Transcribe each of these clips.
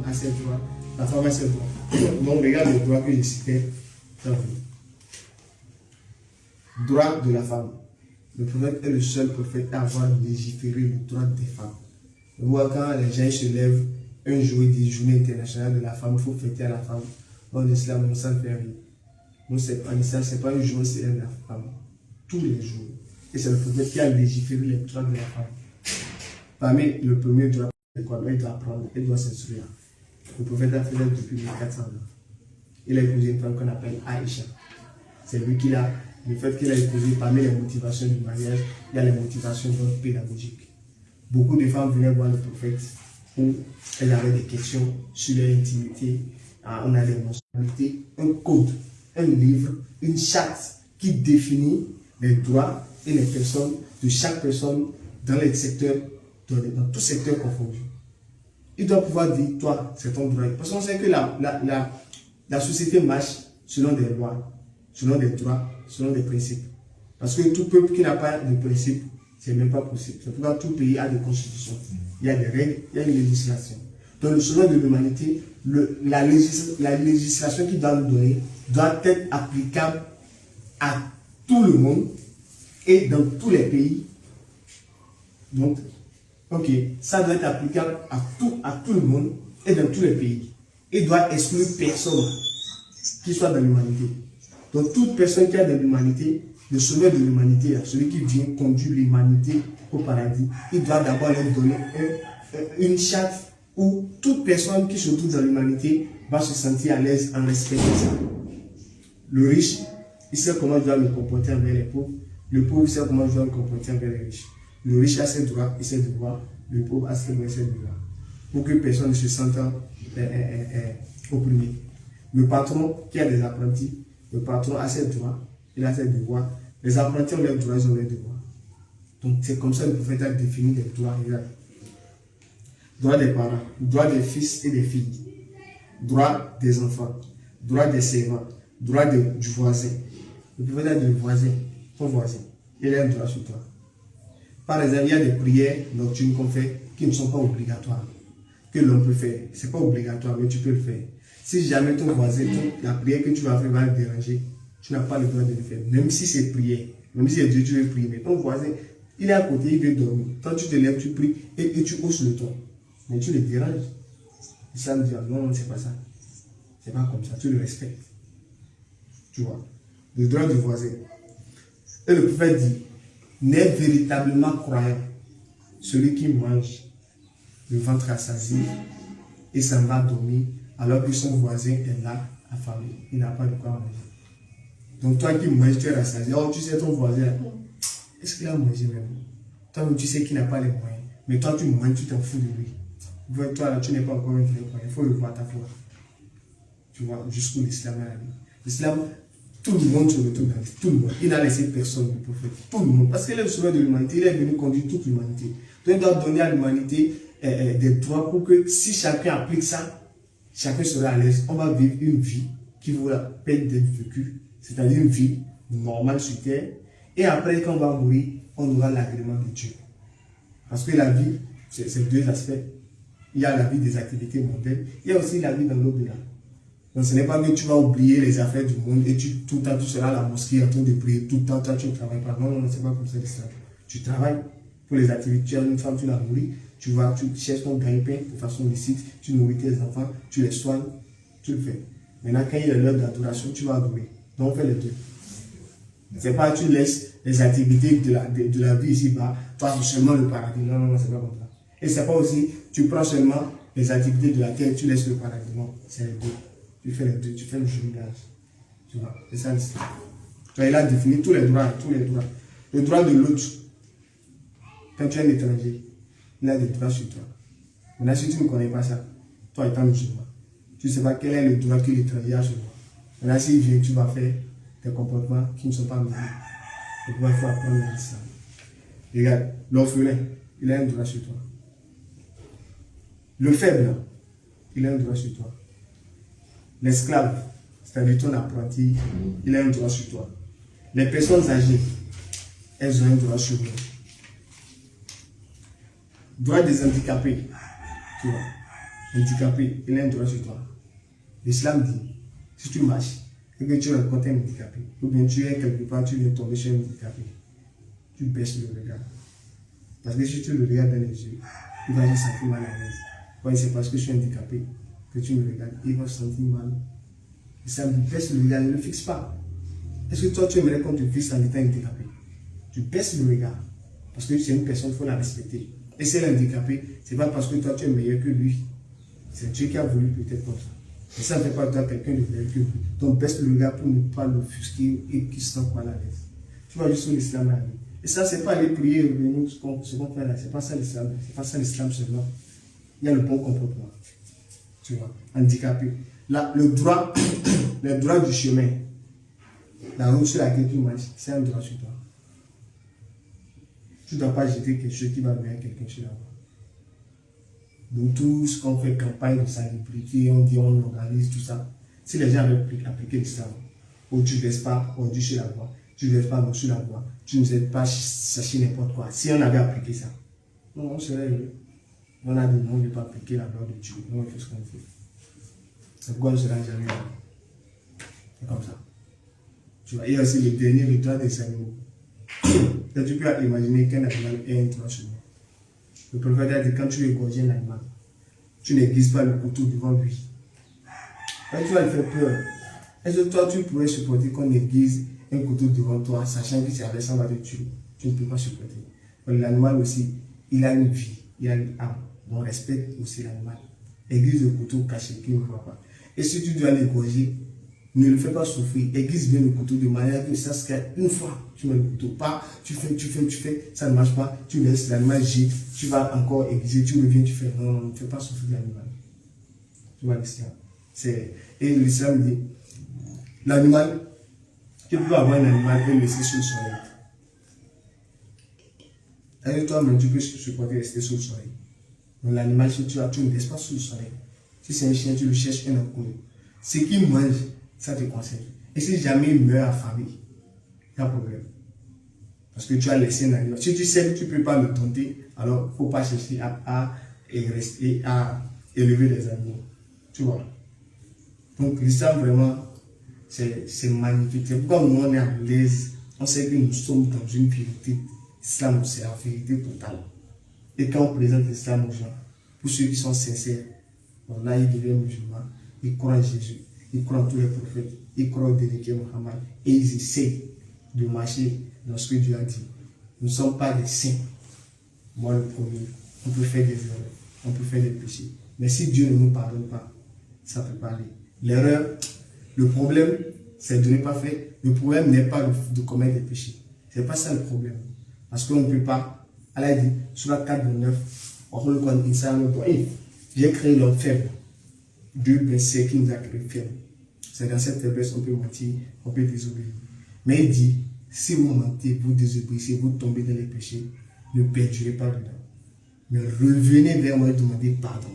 femme a ses droits, la femme a ses droits. Donc, regarde les droits que j'ai cités. Droit de la femme. Le prophète est le seul prophète à avoir légiféré le droit des femmes. Vous voyez, quand les gens se lèvent un jour, ils disent journée internationale de la femme, il faut fêter à la femme. Dans l'islam, on s'en fait rien. En islam, ce n'est pas un jour, c'est la femme. Tous les jours. Et c'est le prophète qui a légiféré les droits de la femme. Parmi le premier droit, c'est quoi? Il doit apprendre, il doit s'instruire. Le prophète a fait ça depuis 1400 ans. Il a épousé une femme qu'on appelle Aïcha. C'est lui qui l'a. Le fait qu'il a épousé, parmi les motivations du mariage, il y a les motivations pédagogiques. Beaucoup de femmes venaient voir le prophète où elles avaient des questions sur leur intimité, on a des mensualités, un code, un livre, une charte qui définit les droits et les personnes de chaque personne dans les secteurs, dans tout secteur confondu. Il doit pouvoir dire, toi, c'est ton droit. Parce qu'on sait que la société marche selon des lois, selon des droits, selon des principes. Parce que tout peuple qui n'a pas de principes, c'est même pas possible. C'est pourquoi tout pays a des constitutions. Il y a des règles, il y a une législation. Donc, selon de l'humanité, la législation qui doit nous donner doit être applicable à tout le monde et dans tous les pays. Donc, ok, ça doit être applicable à tout le monde et dans tous les pays. Il doit exclure personne qui soit dans l'humanité. Donc, toute personne qui est dans l'humanité, le sauveur de l'humanité, celui qui vient conduire l'humanité au paradis, il doit d'abord leur donner une charte où toute personne qui se trouve dans l'humanité va se sentir à l'aise en respectant ça. Le riche, il sait comment il doit me comporter envers les pauvres. Le pauvre, il sait comment il doit me comporter envers les riches. Le riche a ses droits et ses devoirs. Le pauvre a ses droits et ses devoirs. Pour que personne ne se sente opprimé. Le patron qui a des apprentis, le patron a ses droits, il a ses devoirs. Les apprentis ont leurs droits, ils ont leurs devoirs. Donc c'est comme ça que le prophète a défini les droits. Droit des parents, droit des fils et des filles, droit des enfants, droit des servants, droit du voisin. Le prophète a dit le voisin, ton voisin, il a un droit sur toi. Par exemple, il y a des prières nocturnes qu'on fait qui ne sont pas obligatoires, que l'on peut faire. Ce n'est pas obligatoire, mais tu peux le faire. Si jamais ton voisin, la prière que tu vas faire va le déranger, tu n'as pas le droit de le faire. Même si c'est prière, même si c'est Dieu, tu veux prier, mais ton voisin, il est à côté, il veut dormir. Quand tu te lèves, tu pries et tu hausses le ton. Mais tu le déranges. Et ça me dit, non, non, c'est pas ça. C'est pas comme ça, tu le respectes. Tu vois, le droit du voisin. Et le prophète dit, n'est véritablement croyant celui qui mange le ventre rassasié et s'en va dormir alors que son voisin est là, affamé. Il n'a pas de quoi manger. Donc toi qui manges, tu es rassasié. Oh, tu sais ton voisin, est-ce qu'il a mangé même? Toi, tu sais qu'il n'a pas les moyens. Mais toi, tu manges, tu t'en fous de lui. Toi, là, tu n'es pas encore un vrai croyant. Il faut le voir ta foi. Tu vois, jusqu'où l'islam est allé. L'islam, tout le monde se retrouve dans tout le monde. Il n'a laissé personne, le prophète. Tout le monde. Parce qu'il est le sauveur de l'humanité. Il est venu conduire toute l'humanité. Donc, il doit donner à l'humanité des droits pour que si chacun applique ça, chacun sera à l'aise. On va vivre une vie qui vaut la peine d'être vécue. C'est-à-dire une vie normale sur terre. Et après, quand on va mourir, on aura l'agrément de Dieu. Parce que la vie, c'est deux aspects. Il y a la vie des activités mondaines. Il y a aussi la vie dans l'au-delà. Donc ce n'est pas que tu vas oublier les affaires du monde et tout le temps tu seras à la mosquée en train de prier. Tout le temps, toi, tu ne travailles pas. Non, non, non, c'est pas comme ça l'islam. Tu travailles pour les activités. Tu as une femme, tu la nourris. Tu cherches ton gagne-pain de façon licite. Tu nourris tes enfants. Tu les soignes. Tu le fais. Maintenant, quand il est l'heure d'adoration, tu vas adorer. Donc on fait les deux. C'est pas tu laisses les activités de la vie ici-bas. Toi, c'est seulement le paradis. Non, non, non, c'est pas comme ça. Et c'est pas aussi, tu prends seulement les activités de la terre, tu laisses le paradis. Non, c'est les deux. Tu fais les deux, tu fais le jumelage. Tu vois, c'est ça l'histoire. Il a défini tous les droits, tous les droits. Le droit de l'autre, quand tu es un étranger, il a des droits sur toi. Maintenant, si tu ne connais pas ça, toi étant musulman, tu ne sais pas quel est le droit que l'étranger a sur toi. Maintenant, s'il vient, tu vas faire des comportements qui ne sont pas musulmans. Donc, il faut apprendre l'islam. Regarde, l'orphelin, il a un droit sur toi. Le faible, il a un droit sur toi. L'esclave, c'est-à-dire ton apprenti, il a un droit sur toi. Les personnes âgées, elles ont un droit sur nous. Droit des handicapés, tu vois. handicapé, il a un droit sur toi. L'islam dit, si tu marches et que tu rencontres un handicapé, ou bien tu es quelque part, tu viens tomber sur un handicapé, tu baisses le regard. Parce que si tu le regardes dans les yeux, il va se sentir mal à l'aise. Ouais, c'est parce que je suis handicapé que tu me regardes, il va se sentir mal. L'islam dit, baisse le regard, ne le fixe pas. Est-ce que toi, tu aimerais qu'on te fixe en étant handicapé? Tu baisses le regard. Parce que c'est une personne, il faut la respecter. Et si elle est handicapée, ce n'est pas parce que toi, tu es meilleur que lui. C'est Dieu qui a voulu peut-être comme ça. Et ça ne fait pas de toi quelqu'un de meilleur que lui. Donc baisse le regard pour ne pas l'offusquer et qu'il se sente mal à l'aise. Tu vois juste où l'islam a dit. Et ça, ce n'est pas aller prier et revenir ce qu'on fait là. Ce n'est pas ça l'islam. Ce n'est pas ça l'islam seulement. Il y a le bon comportement. Tu vois, handicapé. Là, le droit du chemin, la route sur laquelle tu marches, c'est un droit sur toi. Tu ne dois pas jeter quelque chose qui va venir quelqu'un sur la voie. Donc, tout ce qu'on fait campagne de salubrité, on dit, on organise tout ça. Si les gens avaient appliqué l'islam, où tu ne laisses pas ordi sur la voie, tu ne laisses pas l'eau sur la voie, tu ne laisses pas chercher n'importe quoi. Si on avait appliqué ça, non, on serait heureux. On a dit non, on ne veut pas appliquer la loi de Dieu. Non, on fait ce qu'on fait. C'est pourquoi on ne sera jamais heureux. C'est comme ça. Tu vois, il y a aussi le droit des animaux. Et tu peux imaginer qu'un animal est un droit sur nous. Le prophète a dit quand tu égorges un animal, tu n'aiguises pas le couteau devant lui. Quand tu vas lui faire peur, est-ce que toi tu pourrais supporter qu'on aiguise un couteau devant toi, sachant que c'est avec ça va te tuer? Tu ne peux pas supporter. L'animal aussi, il a une vie, il a une âme. Donc respecte aussi l'animal. Aiguise le couteau caché qu'il ne voit pas. Et si tu dois l'égorger, ne le fais pas souffrir. Aiguise bien le couteau de manière que ça se crée une fois. Tu mets le couteau, pas, tu fais, ça ne marche pas, tu laisses l'animal gîte, tu vas encore aiguiser, tu reviens, tu fais, non, ne fais pas souffrir l'animal. Tu vois l'islam. Et l'islam dit, l'animal, tu peux avoir un animal et le laisser sur le soleil. Et toi-même, tu peux supporter rester sur le soleil. Donc l'animal, si tu ne laisses pas sur le soleil. Si c'est un chien, tu le cherches un autre. Ce qu'il mange, ça te conseille. Et si jamais il meurt affamé, il y a un problème. Parce que tu as laissé un animal. Si tu sais que tu ne peux pas le tenter, alors il ne faut pas chercher à élever les animaux. Tu vois. Donc l'islam vraiment, c'est magnifique. C'est pourquoi nous on est à l'aise. On sait que nous sommes dans une vérité. L'islam, c'est la vérité totale. Et quand on présente l'islam aux gens, pour ceux qui sont sincères, là ils deviennent musulmans, ils croient en Jésus, ils croient en tous les prophètes, ils croient au délégué Mohammed et ils essaient de marcher dans ce que Dieu a dit. Nous ne sommes pas des saints. Moi le premier, on peut faire des erreurs, on peut faire des péchés. Mais si Dieu ne nous pardonne pas, ça ne peut pas aller. L'erreur, le problème, c'est de ne pas faire. Le problème n'est pas de commettre des péchés. Ce n'est pas ça le problème. Parce qu'on ne peut pas. Allah dit, sur la 4:9, j'ai créé l'homme faible. Dieu sait qu'il nous a créé faible. C'est dans cette faiblesse qu'on peut mentir, on peut désobéir. Mais il dit, si vous mentez, vous désobéissez, vous tombez dans les péchés, ne perdurez pas dedans. Mais revenez vers moi et demandez pardon.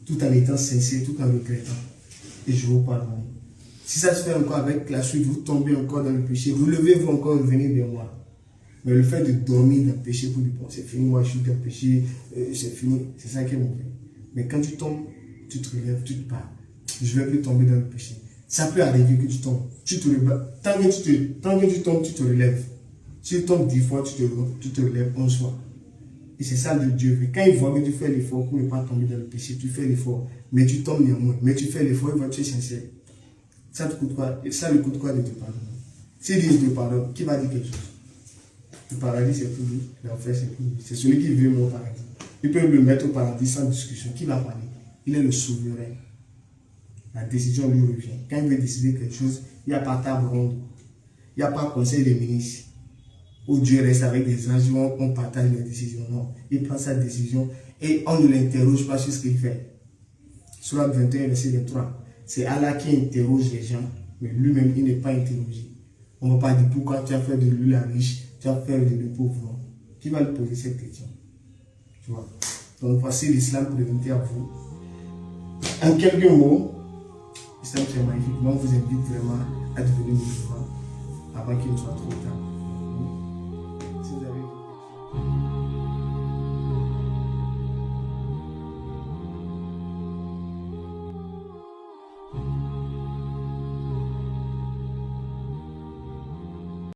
Tout en étant sincère, tout en regrettant. Et je vous pardonne. Si ça se fait encore avec la suite, vous tombez encore dans le péché, vous levez-vous encore et venez vers moi. Mais le fait de dormir dans le péché pour dire, bon, c'est fini, moi je suis dans le péché, c'est fini, c'est ça qui est mauvais. Mais quand tu tombes, tu te relèves, tu te parles. Je ne vais plus tomber dans le péché. Ça peut arriver que tu tombes. Tu te relèves. Tant que tu tombes, tu te relèves. Si tu tombes 10 fois, tu te relèves 11 fois. Et c'est ça que Dieu veut. Quand il voit que tu fais l'effort pour ne pas tomber dans le péché, tu fais l'effort. Mais tu tombes néanmoins. Mais tu fais l'effort, il va te sincère. Ça te coûte quoi? Ça lui coûte quoi de te pardonner? S'il dit de pardon, qui va dire quelque chose? Le paradis c'est pour lui, l'enfer c'est pour lui. C'est celui qui veut mon paradis. Il peut le mettre au paradis sans discussion. Qui va parler? Il est le souverain. La décision lui revient. Quand il veut décider quelque chose, il n'y a pas table ronde. Il n'y a pas conseil des ministres. Où Dieu reste avec des anges, on partage les décisions. Non. Il prend sa décision et on ne l'interroge pas sur ce qu'il fait. Sourate 21, verset 23. C'est Allah qui interroge les gens, mais lui-même, il n'est pas interrogé. On ne va pas dire pourquoi tu as fait de lui la riche, tu as fait de lui pauvre. Qui va lui poser cette question? Tu vois. Donc voici l'islam présenté à vous. En quelques mots, l'islam c'est magnifique. Moi, je vous invite vraiment à devenir musulman avant qu'il ne soit trop tard. Si vous avez